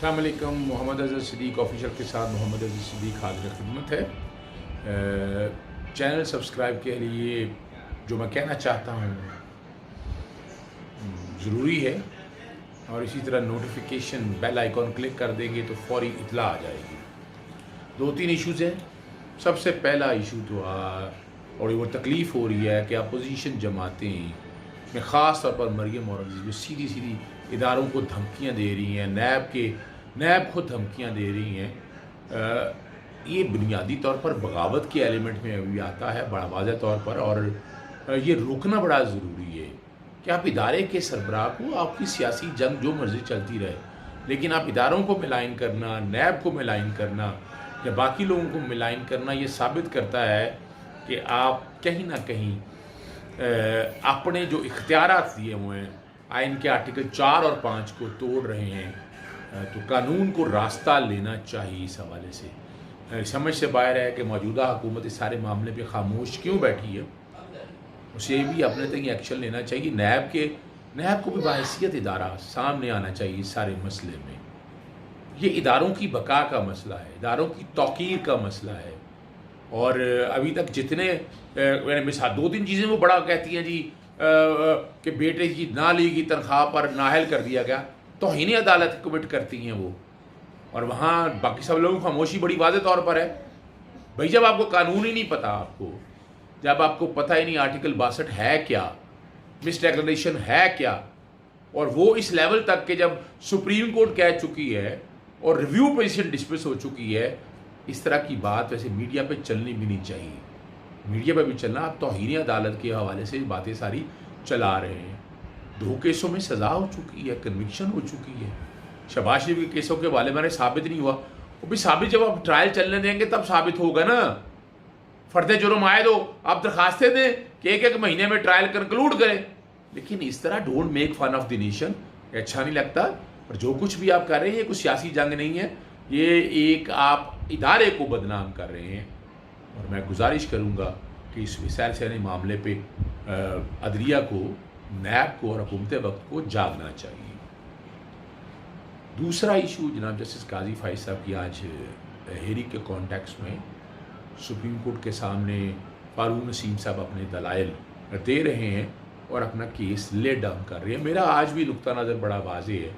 अस्सलाम वालेकुम। मोहम्मद अज़हर सिद्दीक ऑफिशियल के साथ मोहम्मद अज़हर सिद्दीक हाज़िर खिदमत है। चैनल सब्सक्राइब के लिए जो मैं कहना चाहता हूँ ज़रूरी है, और इसी तरह नोटिफिकेशन बेल आइकॉन क्लिक कर देंगे तो फौरी इतला आ जाएगी। 2-3 इश्यूज़ हैं। सबसे पहला इशू तो और वो तकलीफ़ हो रही है कि अपोजिशन जमातें में ख़ास तौर पर मरियम और जो सीधी सीधी इदारों को धमकियां दे रही हैं, नैब खुद धमकियां दे रही हैं। ये बुनियादी तौर पर बगावत के एलिमेंट में भी आता है बड़ा वाज़ह तौर पर, और ये रुकना बड़ा ज़रूरी है कि आप इदारे के सरबराह को, आपकी सियासी जंग जो मर्ज़ी चलती रहे, लेकिन आप इदारों को मिलाइन करना, नैब को मिलाइन करना या बाकी लोगों को मिलाइन करना, ये साबित करता है कि आप कहीं ना कहीं अपने जो इख्तियारात दिए हुए हैं आइन के आर्टिकल 4 और 5 को तोड़ रहे हैं। तो कानून को रास्ता लेना चाहिए। इस हवाले से समझ से बाहर है कि मौजूदा हुकूमत इस सारे मामले पे खामोश क्यों बैठी है। उसे भी अपने तक एक्शन लेना चाहिए। नैब को भी बाहैसियत इदारा सामने आना चाहिए इस सारे मसले में। ये इदारों की बका का मसला है, इदारों की तौकीर का मसला है। और अभी तक जितने मैंने मिसाल 2-3 चीज़ें वो बड़ा कहती हैं जी कि बेटे की ना ली गई तनख्वाह पर नाहल कर दिया गया, तौहीन अदालत कमिट करती हैं वो, और वहाँ बाकी सब लोगों की खामोशी बड़ी वाज़े तौर पर है। भाई जब आपको कानून ही नहीं पता, जब आपको पता ही नहीं आर्टिकल 62 है क्या, मिस डिक्लेरेशन है क्या, और वो इस लेवल तक कि जब सुप्रीम कोर्ट कह चुकी है और रिव्यू पोजीशन डिस्मिस हो चुकी है, इस तरह की बात वैसे मीडिया पे चलनी भी नहीं चाहिए। मीडिया पे भी चलना, आप तौहीन अदालत के हवाले से बातें सारी चला रहे हैं। 2 केसों में सज़ा हो चुकी है, कन्विक्शन हो चुकी है। शहबाज शरीफ के केसों के बारे में साबित नहीं हुआ, वो भी साबित जब आप ट्रायल चलने देंगे तब साबित होगा ना। फर्द जुर्म आए तो आप दरखास्तें दें कि 1-1 महीने में ट्रायल कंक्लूड करें, लेकिन इस तरह don't make fun of the nation, अच्छा नहीं लगता। और जो कुछ भी आप कर रहे हैं ये कुछ सियासी जंग नहीं है, ये एक आप इदारे को बदनाम कर रहे हैं। और मैं गुजारिश करूँगा कि इस सैर मामले पे अदलिया को, नैब को और हुकूमत वक्त को जागना चाहिए। दूसरा इशू जनाब जस्टिस काजी फाइज साहब की आज हेयरिंग के कॉन्टेक्स्ट में सुप्रीम कोर्ट के सामने फारूक नसीम साहब अपने दलाइल दे रहे हैं और अपना केस ले डाउन कर रहे हैं। मेरा आज भी नुक्ता नज़र बड़ा वाज़ेह है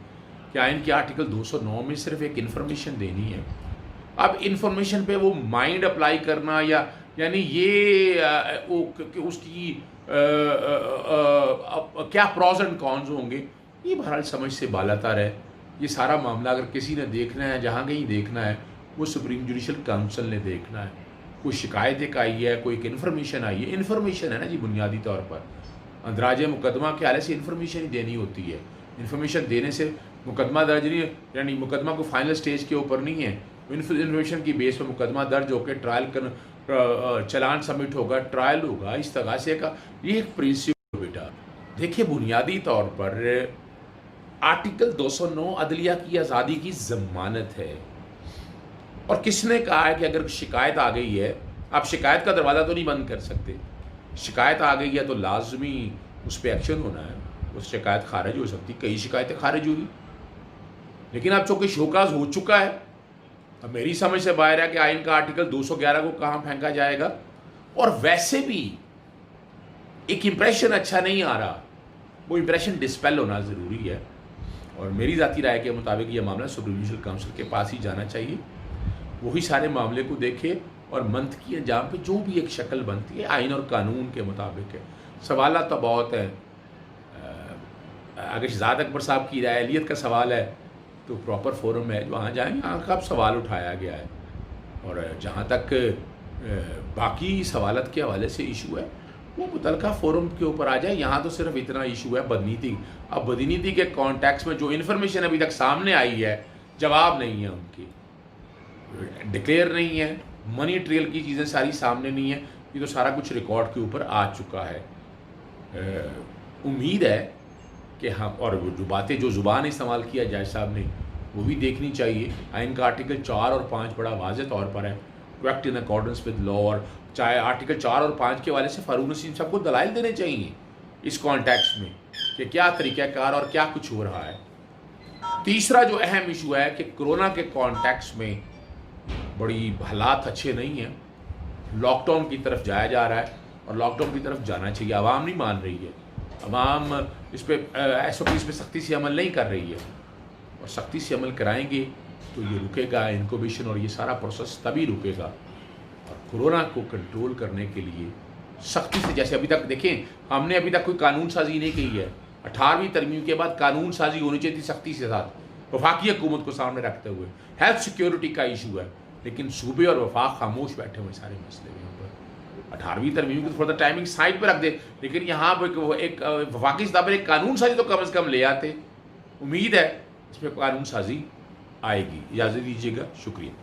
कि आइन के आर्टिकल 209 में सिर्फ एक इन्फॉर्मेशन देनी है। अब इन्फॉर्मेशन पे वो माइंड अप्लाई करना या यानी ये उसकी क्या प्रॉज एंड कॉन्स होंगे, ये बहरहाल समझ से बालातर है। ये सारा मामला अगर किसी ने देखना है, जहाँ कहीं देखना है, वो सुप्रीम जुडिशल काउंसिल ने देखना है। कोई शिकायत एक आई है, कोई एक इन्फॉर्मेशन आई है, इन्फॉर्मेशन है ना जी, बुनियादी तौर पर अंदराज मुकदमा के हाले से इन्फॉर्मेशन ही देनी होती है। इन्फॉर्मेशन देने से मुकदमा दर्ज नहीं, यानी मुकदमा को फाइनल स्टेज के ऊपर नहीं है। इन्फॉर्मेशन की बेस पर मुकदमा दर्ज होकर ट्रायल चलान सबमिट होगा, ट्रायल होगा, इस तगासे का ये एक प्रिंसिपल बेटा। देखिए बुनियादी तौर पर आर्टिकल 209 अदलिया की आज़ादी की ज़मानत है, और किसने कहा है कि अगर शिकायत आ गई है, आप शिकायत का दरवाज़ा तो नहीं बंद कर सकते। शिकायत आ गई है तो लाजमी उस पर एक्शन होना है, उस शिकायत खारिज हो सकती, कई शिकायतें खारिज हुई, लेकिन अब चूँकि शोकाज हो चुका है, अब मेरी समझ से बाहर है कि आइन का आर्टिकल 211 को कहाँ फेंका जाएगा। और वैसे भी एक इंप्रेशन अच्छा नहीं आ रहा, वो इंप्रेशन डिस्पेल होना ज़रूरी है। और मेरी ज़ाती राय के मुताबिक ये मामला सुप्रीम जुडिशल काउंसिल के पास ही जाना चाहिए। वही सारे मामले को देखे और मंतकी अंजाम पे जो भी एक शक्ल बनती है आइन और कानून के मुताबिक है। सवाल तो बहुत है, अगर शहजाद अकबर साहब की रायलियत का सवाल है तो प्रॉपर फोरम है वहाँ जाएंगे, यहाँ का सवाल उठाया गया है। और जहाँ तक बाकी सवालत के हवाले से इशू है वो मुतलका फोरम के ऊपर आ जाए। यहाँ तो सिर्फ इतना इशू है बदनीति। अब बदनीति के कॉन्टेक्स्ट में जो इन्फॉर्मेशन अभी तक सामने आई है, जवाब नहीं है उनकी, डिक्लेयर नहीं है, मनी ट्रेल की चीज़ें सारी सामने नहीं है, ये तो सारा कुछ रिकॉर्ड के ऊपर आ चुका है। उम्मीद है कि हम, और जो बातें जो ज़ुबान इस्तेमाल किया जज साहब ने वो भी देखनी चाहिए। आइन का आर्टिकल 4 और 5 बड़ा वाज़ेह तौर पर है, to act in accordance with law, और चाहे आर्टिकल 4 और 5 के वाले से फारूक नसीम साहब को दलाइल देने चाहिए इस कॉन्टेक्स्ट में कि क्या तरीक़ाकार और क्या कुछ हो रहा है। तीसरा जो अहम इशू है कि कोरोना के कॉन्टेक्स्ट में बड़ी हालात अच्छे नहीं हैं, लॉकडाउन की तरफ जाया जा रहा है और लॉकडाउन की तरफ जाना चाहिए, आवाम नहीं मान रही है, आवाम इस पर SOPs पे सख्ती से अमल नहीं कर रही है, और सख्ती से अमल कराएंगे तो ये रुकेगा इनक्यूबेशन और ये सारा प्रोसेस तभी रुकेगा। और कोरोना को कंट्रोल करने के लिए सख्ती से, जैसे अभी तक देखें हमने अभी तक कोई कानून साजी नहीं की है, 18वीं तरमीम के बाद कानून साजी होनी चाहिए थी सख्ती के साथ वफाकी हुकूमत को सामने रखते हुए। हेल्थ सिक्योरिटी का इशू है, लेकिन सूबे और वफाक खामोश बैठे हुए सारे मसले में। 18वीं तरमीम को थोड़ा टाइमिंग साइड पर रख दे, लेकिन यहाँ पर एक वफाकी सतह पर एक कानून साजी तो कम से कम ले आते। उम्मीद है इसमें कानून साजी आएगी। इजाज़त दीजिएगा, शुक्रिया।